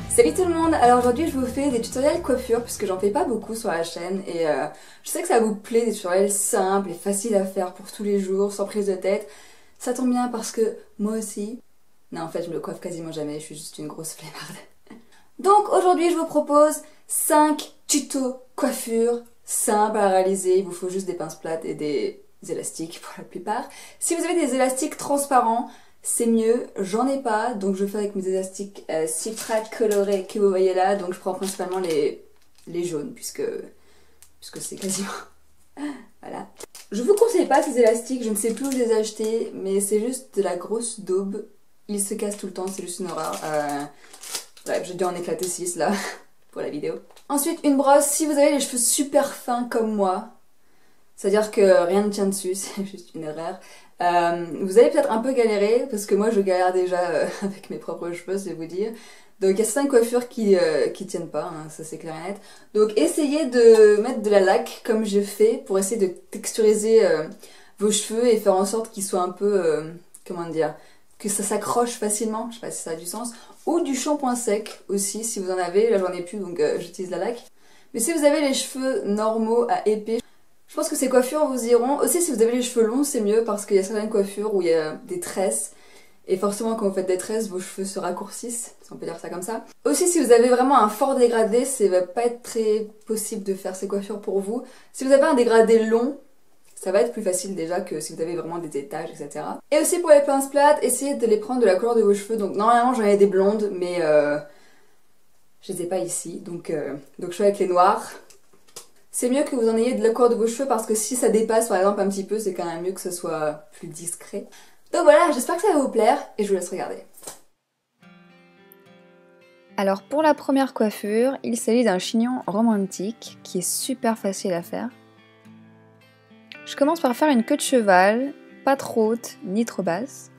Salut tout le monde. Alors aujourd'hui je vous fais des tutoriels coiffure puisque j'en fais pas beaucoup sur la chaîne et je sais que ça vous plaît, des tutoriels simples et faciles à faire pour tous les jours, sans prise de tête. Ça tombe bien parce que moi aussi... Non, en fait je me coiffe quasiment jamais, je suis juste une grosse flemmarde. Donc aujourd'hui je vous propose 5 tutos coiffure simples à réaliser. Il vous faut juste des pinces plates et des élastiques pour la plupart. Si vous avez des élastiques transparents, c'est mieux, j'en ai pas, donc je fais avec mes élastiques Citra colorés que vous voyez là, donc je prends principalement les jaunes puisque c'est quasiment... Voilà. Je vous conseille pas ces élastiques, je ne sais plus où je les ai achetés, mais c'est juste de la grosse daube. Ils se cassent tout le temps, c'est juste une horreur. Bref, j'ai dû en éclater 6 là, pour la vidéo. Ensuite, une brosse, si vous avez les cheveux super fins comme moi, c'est-à-dire que rien ne tient dessus, c'est juste une erreur. Vous allez peut-être un peu galérer, parce que moi je galère déjà avec mes propres cheveux, c'est vous dire. Donc il y a certaines coiffures qui tiennent pas, hein, ça c'est clair et net. Donc essayez de mettre de la laque comme j'ai fait, pour essayer de texturiser vos cheveux et faire en sorte qu'ils soient un peu, comment dire, que ça s'accroche facilement, je sais pas si ça a du sens. Ou du shampoing sec aussi, si vous en avez, là j'en ai plus donc j'utilise la laque. Mais si vous avez les cheveux normaux à épais, je pense que ces coiffures vous iront. Aussi si vous avez les cheveux longs c'est mieux parce qu'il y a certaines coiffures où il y a des tresses. Et forcément quand vous faites des tresses vos cheveux se raccourcissent, si on peut dire ça comme ça. Aussi si vous avez vraiment un fort dégradé, ça va pas être très possible de faire ces coiffures pour vous. Si vous avez un dégradé long, ça va être plus facile déjà que si vous avez vraiment des étages, etc. Et aussi pour les pinces plates, essayez de les prendre de la couleur de vos cheveux. Donc normalement j'en ai des blondes mais je les ai pas ici. Donc je suis avec les noirs. C'est mieux que vous en ayez de la couleur de vos cheveux parce que si ça dépasse par exemple un petit peu, c'est quand même mieux que ce soit plus discret. Donc voilà, j'espère que ça va vous plaire et je vous laisse regarder. Alors pour la première coiffure, il s'agit d'un chignon romantique qui est super facile à faire. Je commence par faire une queue de cheval, pas trop haute ni trop basse.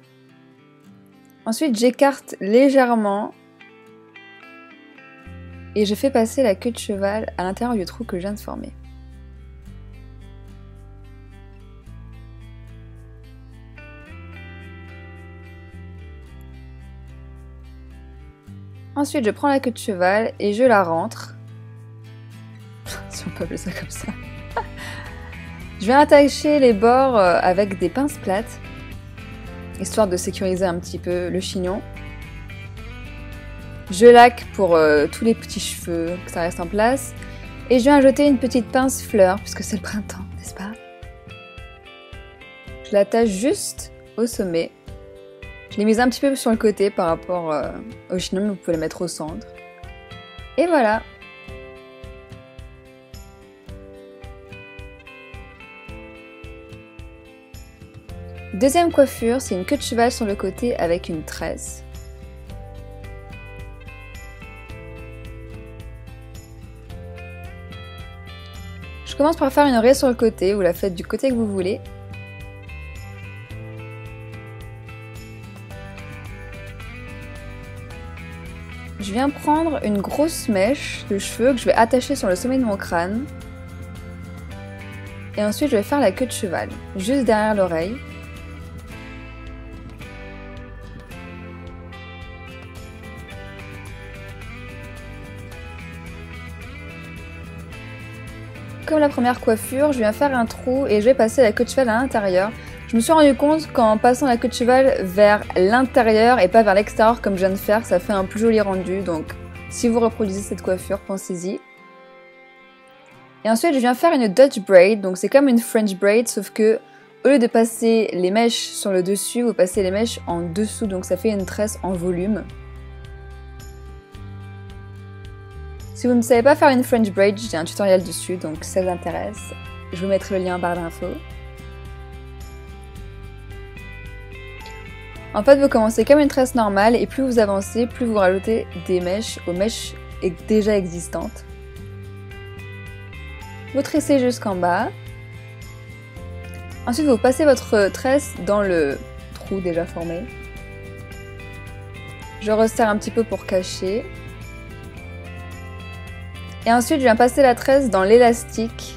Ensuite j'écarte légèrement et je fais passer la queue de cheval à l'intérieur du trou que je viens de former. Ensuite je prends la queue de cheval et je la rentre, si on peut appeler ça comme ça. Je viens attacher les bords avec des pinces plates, histoire de sécuriser un petit peu le chignon. Je laque pour tous les petits cheveux, que ça reste en place. Et je viens ajouter une petite pince fleur, puisque c'est le printemps, n'est-ce pas? Je l'attache juste au sommet. Je l'ai mise un petit peu sur le côté par rapport au chignon, mais vous pouvez le mettre au centre. Et voilà! Deuxième coiffure, c'est une queue de cheval sur le côté avec une tresse. Je commence par faire une raie sur le côté, vous la faites du côté que vous voulez. Je viens prendre une grosse mèche de cheveux que je vais attacher sur le sommet de mon crâne. Et ensuite je vais faire la queue de cheval, juste derrière l'oreille. Comme la première coiffure, je viens faire un trou et je vais passer la queue de cheval à l'intérieur. Je me suis rendu compte qu'en passant la queue de cheval vers l'intérieur et pas vers l'extérieur comme je viens de faire, ça fait un plus joli rendu. Donc si vous reproduisez cette coiffure, pensez-y. Et ensuite je viens faire une Dutch braid, donc c'est comme une French braid sauf que au lieu de passer les mèches sur le dessus, vous passez les mèches en dessous, donc ça fait une tresse en volume. Si vous ne savez pas faire une French braid, j'ai un tutoriel dessus, donc si ça vous intéresse, je vous mettrai le lien en barre d'infos. En fait, vous commencez comme une tresse normale et plus vous avancez, plus vous rajoutez des mèches aux mèches déjà existantes. Vous tressez jusqu'en bas. Ensuite, vous passez votre tresse dans le trou déjà formé. Je resserre un petit peu pour cacher. Et ensuite, je viens passer la tresse dans l'élastique.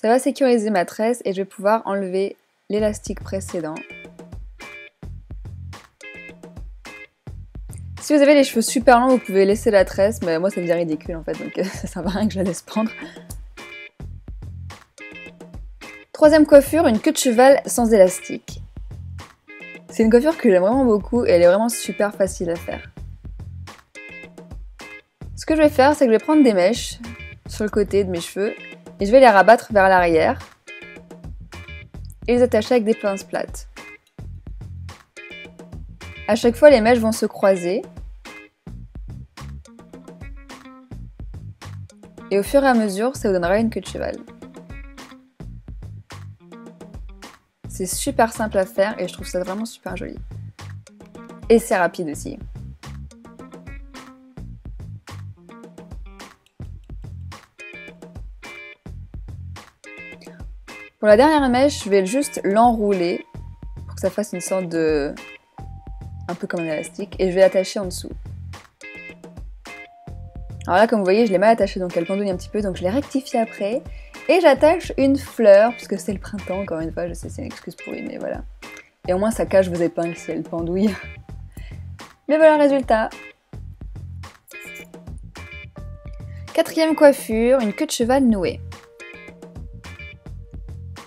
Ça va sécuriser ma tresse et je vais pouvoir enlever l'élastique précédent. Si vous avez les cheveux super longs, vous pouvez laisser la tresse, mais moi ça devient ridicule en fait, donc ça sert à rien que je la laisse prendre. Troisième coiffure, une queue de cheval sans élastique. C'est une coiffure que j'aime vraiment beaucoup et elle est vraiment super facile à faire. Ce que je vais faire, c'est que je vais prendre des mèches sur le côté de mes cheveux et je vais les rabattre vers l'arrière et les attacher avec des pinces plates. À chaque fois, les mèches vont se croiser et au fur et à mesure, ça vous donnera une queue de cheval. C'est super simple à faire et je trouve ça vraiment super joli. Et c'est rapide aussi. Pour la dernière mèche, je vais juste l'enrouler pour que ça fasse une sorte de... un peu comme un élastique, et je vais l'attacher en dessous. Alors là, comme vous voyez, je l'ai mal attachée, donc elle pendouille un petit peu, donc je l'ai rectifiée après. Et j'attache une fleur, puisque c'est le printemps, encore une fois, je sais, c'est une excuse pourrie, mais voilà. Et au moins, ça cache vos épingles si elles pendouillent. Mais voilà le résultat. Quatrième coiffure, une queue de cheval nouée.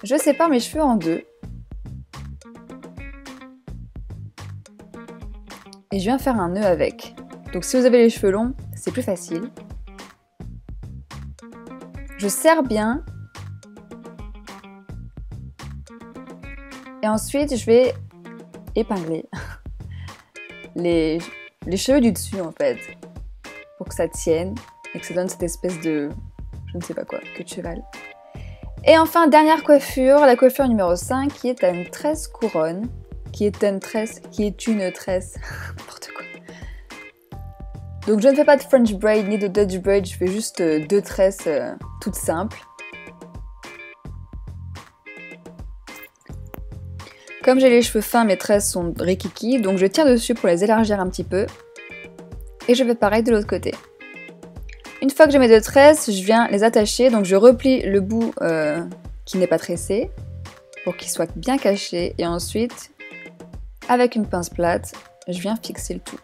Je sépare mes cheveux en deux. Et je viens faire un nœud avec. Donc si vous avez les cheveux longs, c'est plus facile. Je serre bien. Et ensuite, je vais épingler les cheveux du dessus en fait. Pour que ça tienne et que ça donne cette espèce de... je ne sais pas quoi, queue de cheval. Et enfin, dernière coiffure, la coiffure numéro 5 qui est une tresse couronne. Qui est une tresse, n'importe quoi. Donc je ne fais pas de French braid ni de Dutch braid, je fais juste deux tresses toutes simples. Comme j'ai les cheveux fins, mes tresses sont rikiki, donc je tire dessus pour les élargir un petit peu. Et je fais pareil de l'autre côté. Une fois que j'ai mes deux tresses, je viens les attacher, donc je replie le bout qui n'est pas tressé pour qu'il soit bien caché et ensuite, avec une pince plate, je viens fixer le tout.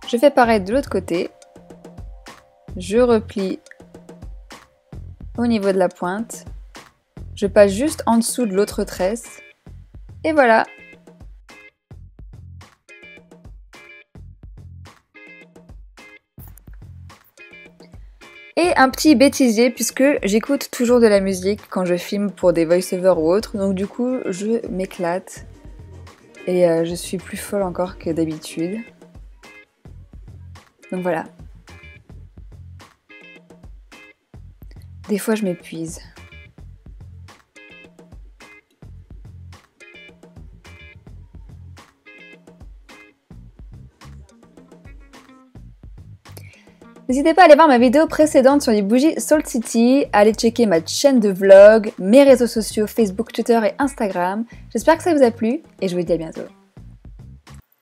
Je fais pareil de l'autre côté, je replie au niveau de la pointe, je passe juste en dessous de l'autre tresse et voilà. Et un petit bêtisier puisque j'écoute toujours de la musique quand je filme pour des voice-over ou autres, donc du coup je m'éclate et je suis plus folle encore que d'habitude. Donc voilà. Des fois je m'épuise. N'hésitez pas à aller voir ma vidéo précédente sur les bougies Salt City, à aller checker ma chaîne de vlog, mes réseaux sociaux Facebook, Twitter et Instagram. J'espère que ça vous a plu et je vous dis à bientôt.